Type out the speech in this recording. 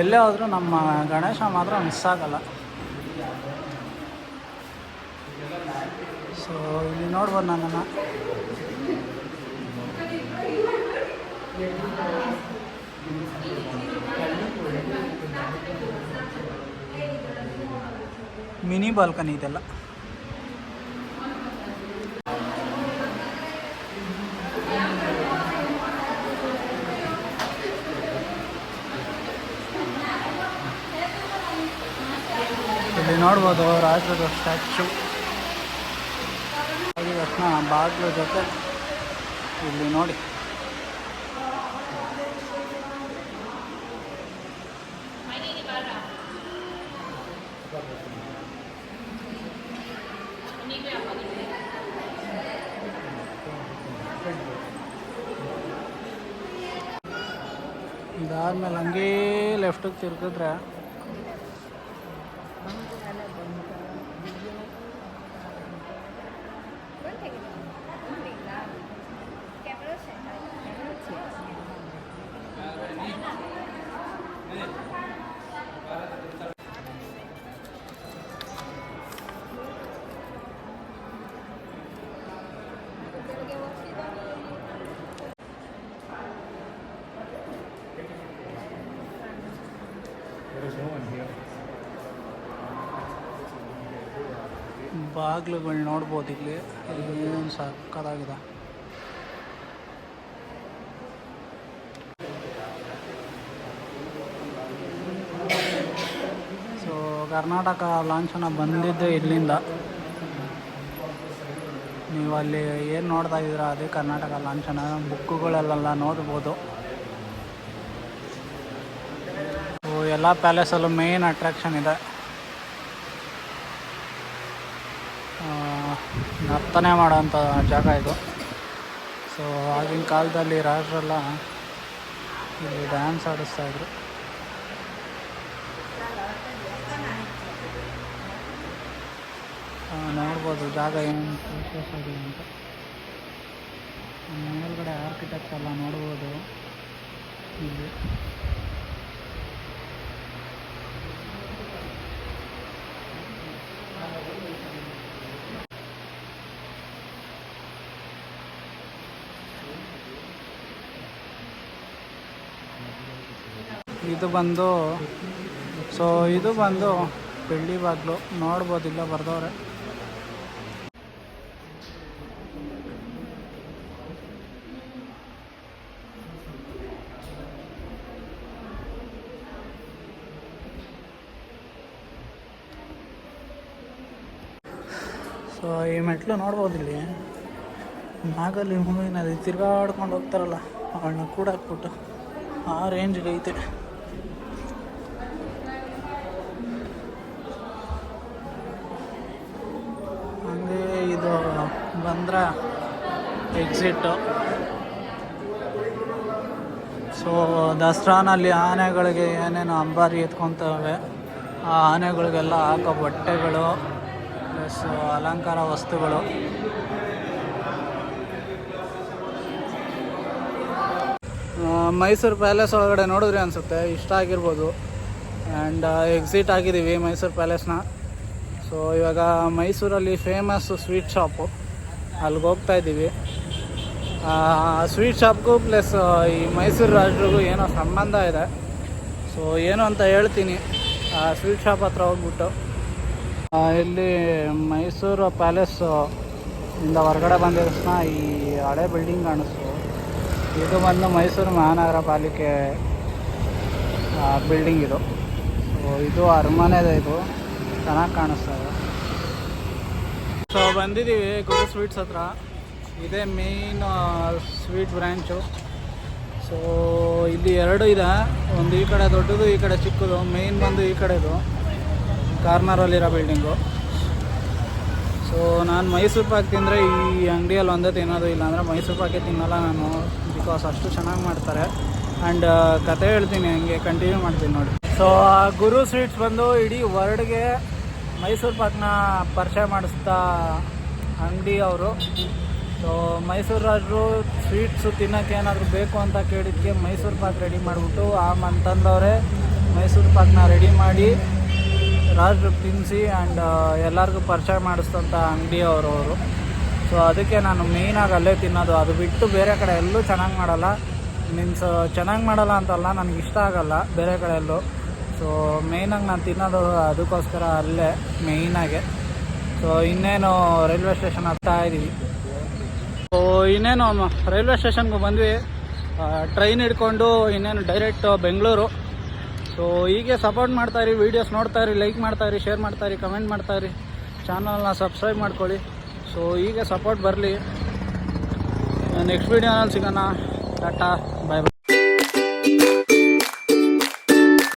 ಎಲ್ಲೇ ಹೋದರೂ ನಮ್ಮ ಗಣೇಶ ಮಾತ್ರ ಮಿಸ್ ಆಗಲ್ಲ. ಸೊ ಇಲ್ಲಿ ನೋಡ್ಬೋದು ನನ್ನನ್ನು. ಮಿನಿ ಬಾಲ್ಕನಿ ಇದೆಲ್ಲ. ಇಲ್ಲಿ ನೋಡ್ಬೋದು ರಾಷ್ಟ್ರದ ಸ್ಟ್ಯಾಚ್ಯೂ ಆಗಿದ ತಕ್ಷಣ ಬಾಗಿಲು ಜೊತೆ ಇಲ್ಲಿ ನೋಡಿ. ಇದಾದ್ಮೇಲೆ ಹಂಗೇ ಲೆಫ್ಟಿಗೆ ತಿರ್ಗಿದ್ರೆ ಬಾಗಿಲುಗಳು ನೋಡ್ಬೋದು. ಇಲ್ಲಿ ಏನು ಸಕ್ಕತ್ತಾಗಿದೆ. ಸೊ ಕರ್ನಾಟಕ ಲಾಂಛನ ಬಂದಿದ್ದೆ ಇಲ್ಲಿಂದ. ನೀವು ಅಲ್ಲಿ ಏನು ನೋಡ್ತಾ ಇದ್ದೀರಾ ಅದೇ ಕರ್ನಾಟಕ ಲಾಂಛನ. ಬುಕ್ಕುಗಳೆಲ್ಲ ನೋಡ್ಬೋದು. ಎಲ್ಲ ಪ್ಯಾಲೇಸಲ್ಲೂ ಮೇನ್ ಅಟ್ರಾಕ್ಷನ್ ಇದೆ. ನರ್ತನೆ ಮಾಡೋಂಥ ಜಾಗ ಇದು. ಸೊ ಆಗಿನ ಕಾಲದಲ್ಲಿ ರಾಜರೆಲ್ಲ ಇಲ್ಲಿ ಡ್ಯಾನ್ಸ್ ಆಡಿಸ್ತಾಯಿದ್ರು. ನೋಡ್ಬೋದು ಜಾಗ ಏನು ವಿಶೇಷ ಆಗಿದೆ ಅಂತ. ಮೇಲ್ಗಡೆ ಆರ್ಕಿಟೆಕ್ಟ್ ಎಲ್ಲ ನೋಡ್ಬೋದು ಇಲ್ಲಿ. ಇದು ಬಂದು ಬೆಳ್ಳಿ ಬಾಗಿಲು ನೋಡ್ಬೋದು. ಇಲ್ಲ ಬರ್ದವ್ರೆ. ಸೊ ಈ ಮೆಟ್ಲು ನೋಡ್ಬೋದು. ಇಲ್ಲಿ ನಾಗಲ್ಲಿ ಹೂವಿನಲ್ಲಿ ತಿರ್ಗಾಡ್ಕೊಂಡು ಹೋಗ್ತಾರಲ್ಲ, ಅವಳನ್ನ ಕೂಡ ಹಾಕ್ಬಿಟ್ಟು ಆ ರೇಂಜ್ಗೆ ಐತೆ. ಹಂಗೆ ಇದು ಬಂದ್ರೆ ಎಕ್ಸಿಟ್ಟು. ಸೊ ದಸರಾನಲ್ಲಿ ಆನೆಗಳಿಗೆ ಏನೇನು ಅಂಬಾರಿ ಎತ್ಕೊತವೆ, ಆ ಆನೆಗಳಿಗೆಲ್ಲ ಹಾಕೋ ಬಟ್ಟೆಗಳು ಪ್ಲಸ್ ಅಲಂಕಾರ ವಸ್ತುಗಳು. ಮೈಸೂರು ಪ್ಯಾಲೇಸ್ ಒಳಗಡೆ ನೋಡಿದ್ರಿ ಅನಿಸುತ್ತೆ. ಇಷ್ಟ ಆಗಿರ್ಬೋದು. ಆ್ಯಂಡ್ ಎಕ್ಸಿಟ್ ಆಗಿದ್ದೀವಿ ಮೈಸೂರು ಪ್ಯಾಲೇಸ್ನ. ಸೊ ಇವಾಗ ಮೈಸೂರಲ್ಲಿ ಫೇಮಸ್ಸು ಸ್ವೀಟ್ ಶಾಪು, ಅಲ್ಲಿಗೆ ಹೋಗ್ತಾ ಇದ್ದೀವಿ. ಸ್ವೀಟ್ ಶಾಪ್ಗೂ ಪ್ಲಸ್ ಈ ಮೈಸೂರು ರಾಜರಿಗೂ ಏನೋ ಸಂಬಂಧ ಇದೆ. ಸೊ ಏನು ಅಂತ ಹೇಳ್ತೀನಿ. ಸ್ವೀಟ್ ಶಾಪ್ ಹತ್ರ ಹೋಗ್ಬಿಟ್ಟು ಇಲ್ಲಿ ಮೈಸೂರು ಪ್ಯಾಲೇಸ್ಸು ಇಂದ ಹೊರಗಡೆ ಬಂದ ತಕ್ಷಣ ಈ ಹಳೆ ಬಿಲ್ಡಿಂಗ್ ಕಾಣಿಸ್ತು. ಇದು ಬಂದು ಮೈಸೂರು ಮಹಾನಗರ ಪಾಲಿಕೆ ಬಿಲ್ಡಿಂಗ್ ಇದು. ಸೊ ಇದು ಅರಮನೆದೆ. ಇದು ಚೆನ್ನಾಗಿ ಕಾಣಿಸ್ತದೆ. ಸೊ ಬಂದಿದ್ದೀವಿ ಗುರು ಸ್ವೀಟ್ಸ್ ಹತ್ರ. ಇದೇ ಮೇನ್ ಸ್ವೀಟ್ ಬ್ರ್ಯಾಂಚು. ಸೊ ಇಲ್ಲಿ ಎರಡು ಇದೆ. ಒಂದು ಈ ಕಡೆ ದೊಡ್ಡದು, ಈ ಕಡೆ ಚಿಕ್ಕದು. ಮೇನ್ ಬಂದು ಈ ಕಡೆದು ಕಾರ್ನರಲ್ಲಿರೋ ಬಿಲ್ಡಿಂಗು. ಸೊ ನಾನು ಮೈಸೂರು ಪಾಕ್ ತಿಂದರೆ ಈ ಅಂಗಡಿಯಲ್ಲಿ ಒಂದೇ ತಿನ್ನೋದು. ಇಲ್ಲಾಂದರೆ ಮೈಸೂರು ಪಾಕೇ ತಿನ್ನಲ್ಲ ನಾನು, ಬಿಕಾಸ್ ಅಷ್ಟು ಚೆನ್ನಾಗಿ ಮಾಡ್ತಾರೆ. ಆ್ಯಂಡ್ ಕತೆ ಹೇಳ್ತೀನಿ, ಹಂಗೆ ಕಂಟಿನ್ಯೂ ಮಾಡ್ತೀನಿ ನೋಡಿ. ಸೊ ಗುರು ಸ್ವೀಟ್ಸ್ ಬಂದು ಇಡೀ ವರ್ಲ್ಡ್ಗೆ ಮೈಸೂರು ಪಾಕ್ನ ಪರಿಚಯ ಮಾಡಿಸ್ತಾ ಅಂಗಡಿ ಅವರು. ಸೊ ಮೈಸೂರು ರಾಜರು ಸ್ವೀಟ್ಸು ತಿನ್ನೋಕ್ಕೆ ಏನಾದರೂ ಬೇಕು ಅಂತ ಕೇಳಿದ್ದಕ್ಕೆ ಮೈಸೂರು ಪಾಕ್ ರೆಡಿ ಮಾಡಿಬಿಟ್ಟು ಆ ಮಂತಂದವರೇ ಮೈಸೂರು ಪಾಕ್ನ ರೆಡಿ ಮಾಡಿ ರಾಜ್ರಿಗೆ ತಿನ್ನಿಸಿ ಆ್ಯಂಡ್ ಎಲ್ಲರಿಗೂ ಪರಿಚಯ ಮಾಡಿಸ್ತಂಥ ಅಂಗಡಿಯವರು ಅವರು. ಸೊ ಅದಕ್ಕೆ ನಾನು ಮೇಯ್ನಾಗಿ ಅಲ್ಲೇ ತಿನ್ನೋದು. ಅದು ಬಿಟ್ಟು ಬೇರೆ ಕಡೆ ಎಲ್ಲೂ ಚೆನ್ನಾಗಿ ಮಾಡಲ್ಲ. ಮೀನ್ಸ್ ಚೆನ್ನಾಗಿ ಮಾಡಲ್ಲ ಅಂತಲ್ಲ, ನನಗೆ ಇಷ್ಟ ಆಗಲ್ಲ ಬೇರೆ ಕಡೆ ಎಲ್ಲೂ. ಸೊ ಮೇಯ್ನಾಗಿ ನಾನು ತಿನ್ನೋದು ಅದಕ್ಕೋಸ್ಕರ ಅಲ್ಲೇ ಮೇಯ್ನಾಗೆ. ಸೊ ಇನ್ನೇನು ರೈಲ್ವೆ ಸ್ಟೇಷನ್ ಹತ್ತಾ ಇದ್ದೀವಿ. ಸೊ ಇನ್ನೇನು ರೈಲ್ವೆ ಸ್ಟೇಷನ್ಗೆ ಬಂದ್ವಿ. ಟ್ರೈನ್ ಹಿಡ್ಕೊಂಡು ಇನ್ನೇನು ಡೈರೆಕ್ಟ್ ಬೆಂಗಳೂರು. ಸೊ ಹೀಗೆ ಸಪೋರ್ಟ್ ಮಾಡ್ತಾಯಿರಿ, ವೀಡಿಯೋಸ್ ನೋಡ್ತಾಯಿರಿ, ಲೈಕ್ ಮಾಡ್ತಾಯಿರಿ, ಶೇರ್ ಮಾಡ್ತಾಯಿರಿ, ಕಮೆಂಟ್ ಮಾಡ್ತಾಯಿರಿ, ಚಾನಲ್ನ ಸಬ್ಸ್ಕ್ರೈಬ್ ಮಾಡ್ಕೊಳ್ಳಿ. ಸೊ ಹೀಗೆ ಸಪೋರ್ಟ್ ಬರಲಿ. ನೆಕ್ಸ್ಟ್ ವೀಡಿಯೋನಲ್ಲಿ ಸಿಗೋಣ. ಟಾಟಾ.